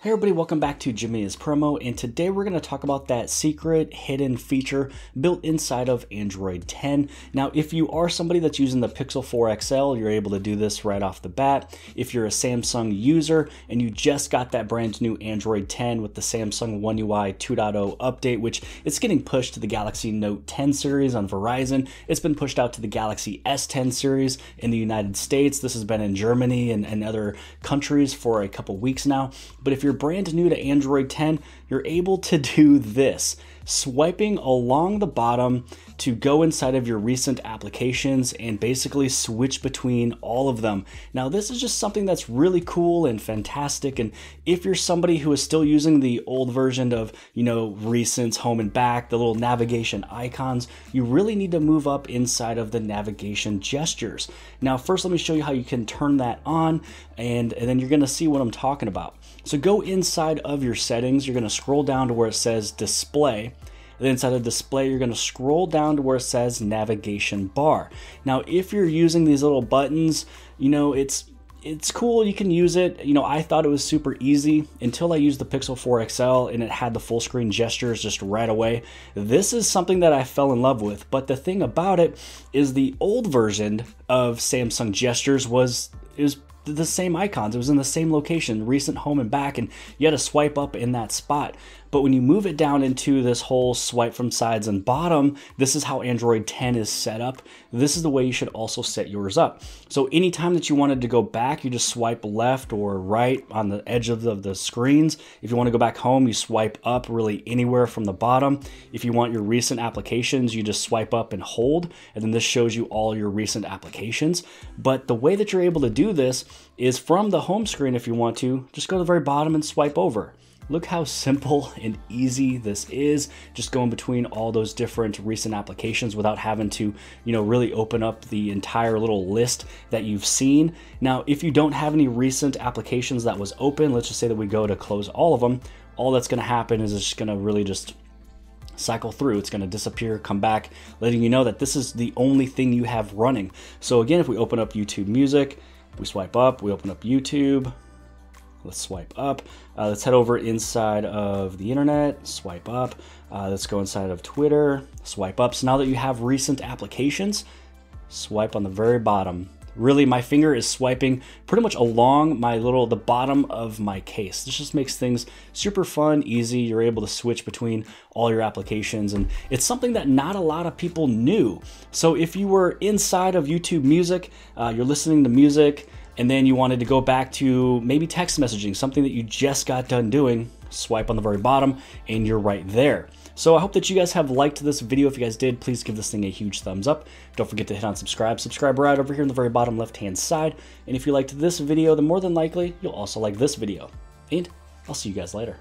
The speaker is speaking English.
Hey everybody, welcome back to Jimmy's Promo, and today we're going to talk about that secret hidden feature built inside of Android 10. Now, if you are somebody that's using the Pixel 4 XL, you're able to do this right off the bat. If you're a Samsung user and you just got that brand new Android 10 with the Samsung One UI 2.0 update, which it's getting pushed to the Galaxy Note 10 series on Verizon. It's been pushed out to the Galaxy S10 series in the United States. This has been in Germany and other countries for a couple weeks now. But if you're brand new to Android 10, you're able to do this. Swiping along the bottom to go inside of your recent applications and basically switch between all of them. Now, this is just something that's really cool and fantastic. And if you're somebody who is still using the old version of, recents, home and back, the little navigation icons, you really need to move up inside of the navigation gestures. Now, first, let me show you how you can turn that on, and then you're going to see what I'm talking about. So go inside of your settings. You're going to scroll down to where it says display. And then inside of display, you're going to scroll down to where it says navigation bar. Now, if you're using these little buttons, it's cool. You can use it. I thought it was super easy until I used the Pixel 4 XL and it had the full screen gestures just right away. This is something that I fell in love with. But the thing about it is the old version of Samsung gestures is the same icons. It was in the same location, recent, home, and back, and you had to swipe up in that spot. But when you move it down into this whole swipe from sides and bottom, this is how Android 10 is set up. This is the way you should also set yours up. So anytime that you wanted to go back, you just swipe left or right on the edge of the screens. If you want to go back home, you swipe up really anywhere from the bottom. If you want your recent applications, you just swipe up and hold, and then this shows you all your recent applications. But the way that you're able to do this is from the home screen. If you want to, just go to the very bottom and swipe over. Look how simple and easy this is, just going between all those different recent applications without having to, really open up the entire little list that you've seen. Now, if you don't have any recent applications that was open, let's just say that we go to close all of them, all that's going to happen is it's just going to really just cycle through. It's going to disappear, come back, letting you know that this is the only thing you have running. So again, if we open up YouTube Music, we swipe up, we open up YouTube. Let's swipe up. Let's head over inside of the internet, swipe up. Let's go inside of Twitter, swipe up. So now that you have recent applications, swipe on the very bottom. Really, my finger is swiping pretty much along the bottom of my case. This just makes things super fun, easy. You're able to switch between all your applications, and it's something that not a lot of people knew. So if you were inside of YouTube Music, you're listening to music, and then you wanted to go back to maybe text messaging, something that you just got done doing, swipe on the very bottom, and you're right there. So I hope that you guys have liked this video. If you guys did, please give this thing a huge thumbs up. Don't forget to hit on subscribe. Subscribe right over here on the very bottom left-hand side. And if you liked this video, then more than likely, you'll also like this video. And I'll see you guys later.